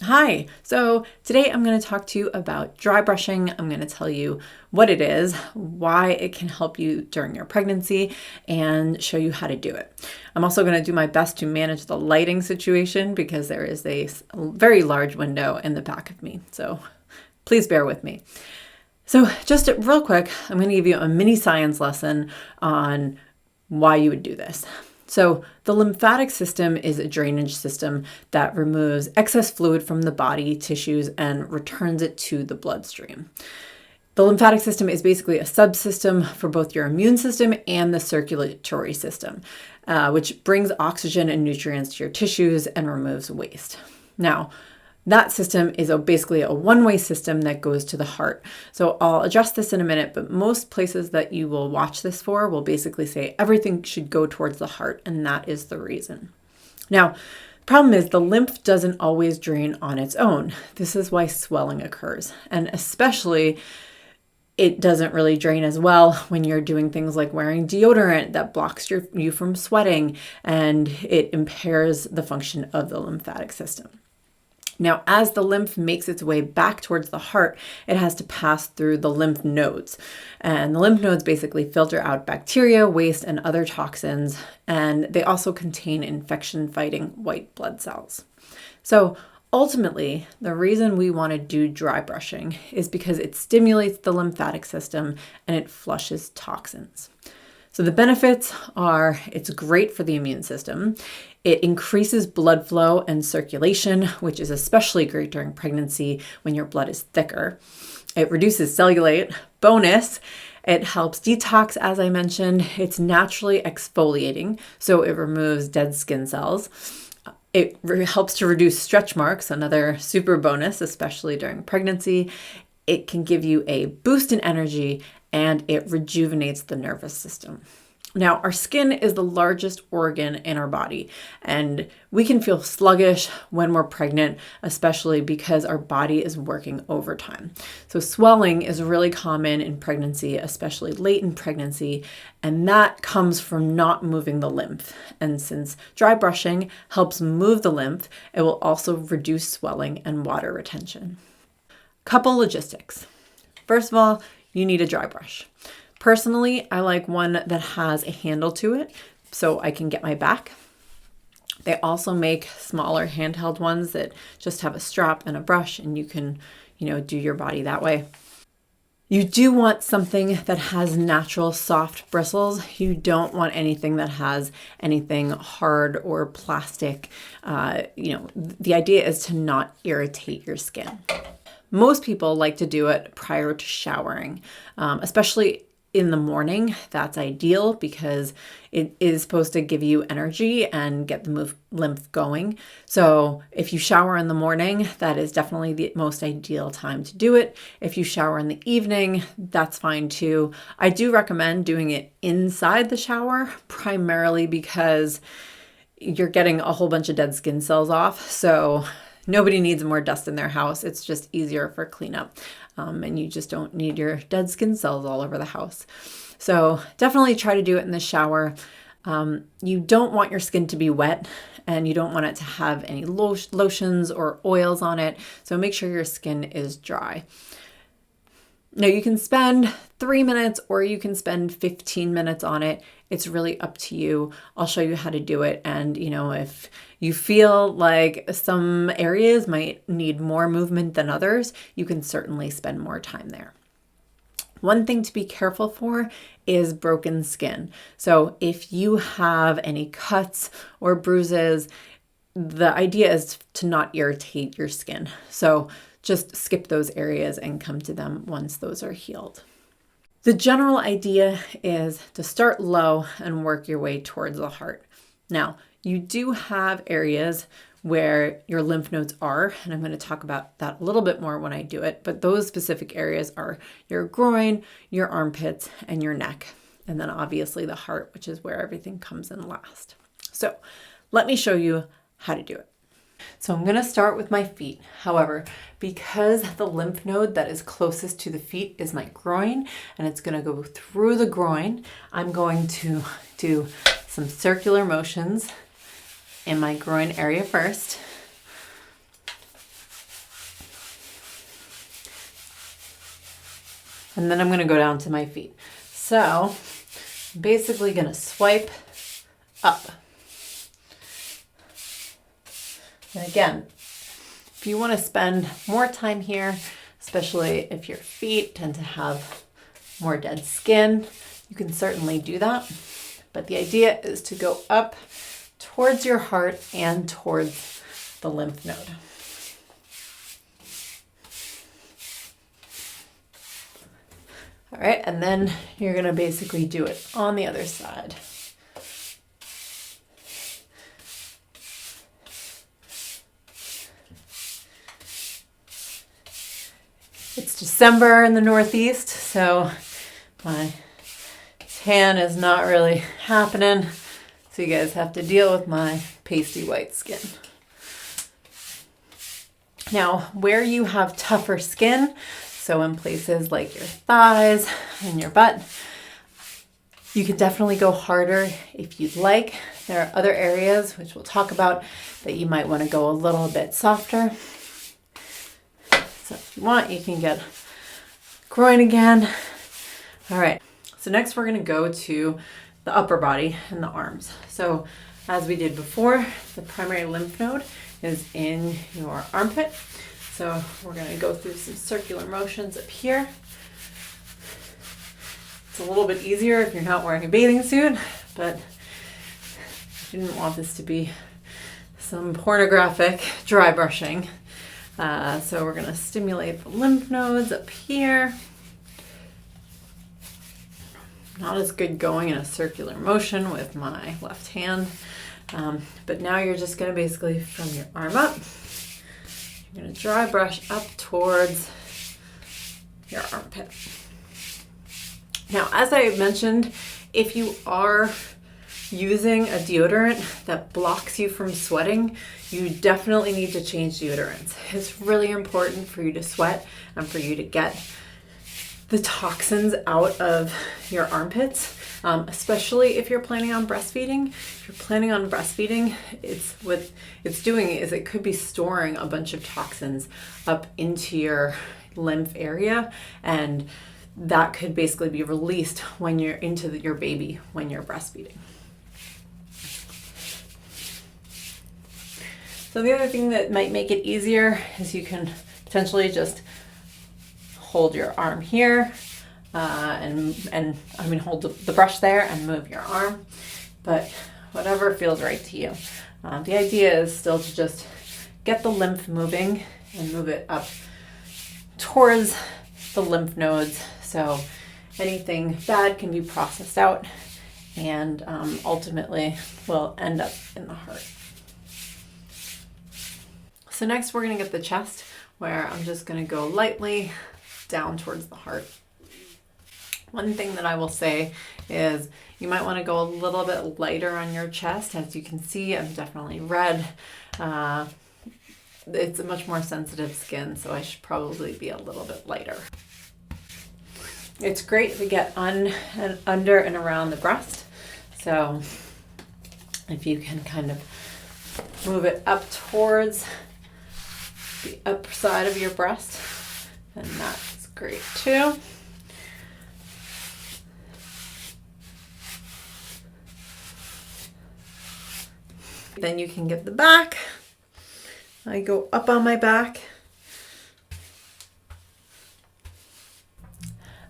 Hi, so today I'm going to talk to you about dry brushing. I'm going to tell you what it is, why it can help you during your pregnancy, and show you how to do it. I'm also going to do my best to manage the lighting situation because there is a very large window in the back of me, so please bear with me. So just real quick, I'm going to give you a mini science lesson on why you would do this. So the lymphatic system is a drainage system that removes excess fluid from the body tissues and returns it to the bloodstream. The lymphatic system is basically a subsystem for both your immune system and the circulatory system, which brings oxygen and nutrients to your tissues and removes waste. Now, that system is basically a one-way system that goes to the heart. So I'll address this in a minute, but most places that you will watch this for will basically say everything should go towards the heart, and that is the reason. Now, the problem is the lymph doesn't always drain on its own. This is why swelling occurs, and especially it doesn't really drain as well when you're doing things like wearing deodorant that blocks you from sweating, and it impairs the function of the lymphatic system. Now, as the lymph makes its way back towards the heart, it has to pass through the lymph nodes. And the lymph nodes basically filter out bacteria, waste, and other toxins, and they also contain infection-fighting white blood cells. So ultimately, the reason we want to do dry brushing is because it stimulates the lymphatic system and it flushes toxins. So the benefits are it's great for the immune system. It increases blood flow and circulation, which is especially great during pregnancy when your blood is thicker. It reduces cellulite. Bonus, it helps detox, as I mentioned. It's naturally exfoliating, so it removes dead skin cells. It helps to reduce stretch marks, another super bonus, especially during pregnancy. It can give you a boost in energy, and it rejuvenates the nervous system. Now, our skin is the largest organ in our body, and we can feel sluggish when we're pregnant, especially because our body is working overtime. So swelling is really common in pregnancy, especially late in pregnancy, and that comes from not moving the lymph. And since dry brushing helps move the lymph, it will also reduce swelling and water retention. Couple logistics. First of all, you need a dry brush. Personally, I like one that has a handle to it so I can get my back. They also make smaller handheld ones that just have a strap and a brush, and you can, do your body that way. You do want something that has natural soft bristles. You don't want anything that has anything hard or plastic. The idea is to not irritate your skin. Most people like to do it prior to showering, especially in the morning. That's ideal because it is supposed to give you energy and get the lymph going. So if you shower in the morning, that is definitely the most ideal time to do it. If you shower in the evening, that's fine too. I do recommend doing it inside the shower, primarily because you're getting a whole bunch of dead skin cells off. So nobody needs more dust in their house. It's just easier for cleanup. And you just don't need your dead skin cells all over the house. So definitely try to do it in the shower. You don't want your skin to be wet, and you don't want it to have any lotions or oils on it. So make sure your skin is dry. Now you can spend 3 minutes or you can spend 15 minutes on it. It's really up to you. I'll show you how to do it. And, if you feel like some areas might need more movement than others, you can certainly spend more time there. One thing to be careful for is broken skin. So if you have any cuts or bruises, the idea is to not irritate your skin. So just skip those areas and come to them once those are healed. The general idea is to start low and work your way towards the heart. Now, you do have areas where your lymph nodes are, and I'm going to talk about that a little bit more when I do it, but those specific areas are your groin, your armpits, and your neck, and then obviously the heart, which is where everything comes in last. So let me show you how to do it. So I'm going to start with my feet. However, because the lymph node that is closest to the feet is my groin, and it's going to go through the groin, I'm going to do some circular motions in my groin area first. and then I'm going to go down to my feet. So I'm basically going to swipe up. And again, if you want to spend more time here, especially if your feet tend to have more dead skin, you can certainly do that. But the idea is to go up towards your heart and towards the lymph node. All right, and then you're going to basically do it on the other side. It's December in the Northeast, so my tan is not really happening. So you guys have to deal with my pasty white skin. Now, where you have tougher skin, so in places like your thighs and your butt, you can definitely go harder if you'd like. There are other areas, which we'll talk about, that you might want to go a little bit softer. So if you want, you can get groin again. All right, so next we're gonna go to the upper body and the arms. So as we did before, the primary lymph node is in your armpit. So we're gonna go through some circular motions up here. It's a little bit easier if you're not wearing a bathing suit, but I didn't want this to be some pornographic dry brushing. So we're going to stimulate the lymph nodes up here. Not as good going in a circular motion with my left hand. But now you're just going to basically, from your arm up, you're going to dry brush up towards your armpit. Now, as I mentioned, if you are using a deodorant that blocks you from sweating, you definitely need to change deodorants. It's really important for you to sweat and for you to get the toxins out of your armpits, especially if you're planning on breastfeeding. If you're planning on breastfeeding, what it's doing is it could be storing a bunch of toxins up into your lymph area, and that could basically be released when you're into your baby when you're breastfeeding. So the other thing that might make it easier is you can potentially just hold your arm here hold the brush there and move your arm, but whatever feels right to you. The idea is still to just get the lymph moving and move it up towards the lymph nodes, so anything bad can be processed out and ultimately will end up in the heart. So next we're going to get the chest, where I'm just going to go lightly down towards the heart. One thing that I will say is you might want to go a little bit lighter on your chest. As you can see, I'm definitely red. It's a much more sensitive skin, so I should probably be a little bit lighter. It's great to get under and around the breast. So if you can kind of move it up towards the upper side of your breast, and that's great too. Then you can get the back. I go up on my back.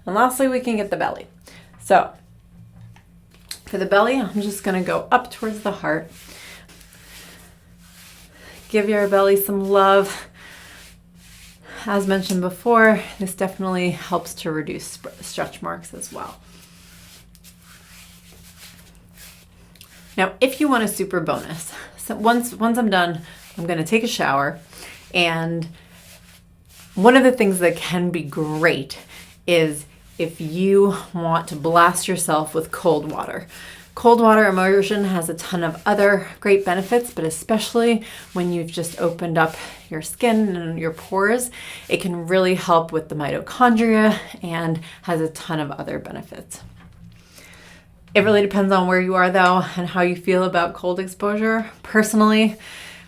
And lastly, we can get the belly. So for the belly, I'm just going to go up towards the heart. Give your belly some love. As mentioned before, this definitely helps to reduce stretch marks as well. Now, if you want a super bonus, so once I'm done, I'm going to take a shower. And one of the things that can be great is if you want to blast yourself with cold water. Cold water immersion has a ton of other great benefits, but especially when you've just opened up your skin and your pores, it can really help with the mitochondria and has a ton of other benefits. It really depends on where you are though and how you feel about cold exposure. Personally,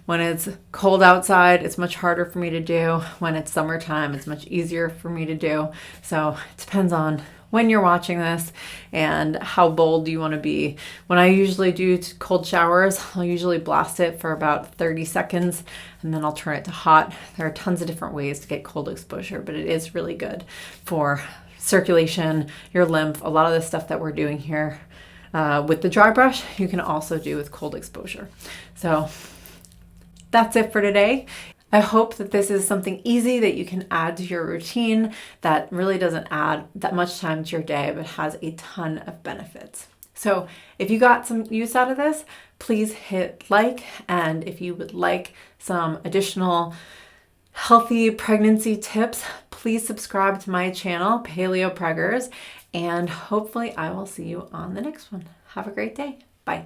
When it's cold outside, it's much harder for me to do. When it's summertime, it's much easier for me to do. So it depends on when you're watching this and how bold you want to be. When I usually do cold showers, I'll usually blast it for about 30 seconds and then I'll turn it to hot. There are tons of different ways to get cold exposure, but it is really good for circulation, your lymph, a lot of the stuff that we're doing here with the dry brush, you can also do with cold exposure. So that's it for today. I hope that this is something easy that you can add to your routine that really doesn't add that much time to your day, but has a ton of benefits. So if you got some use out of this, please hit like. And if you would like some additional healthy pregnancy tips, please subscribe to my channel, Paleo Preggers, and hopefully I will see you on the next one. Have a great day. Bye.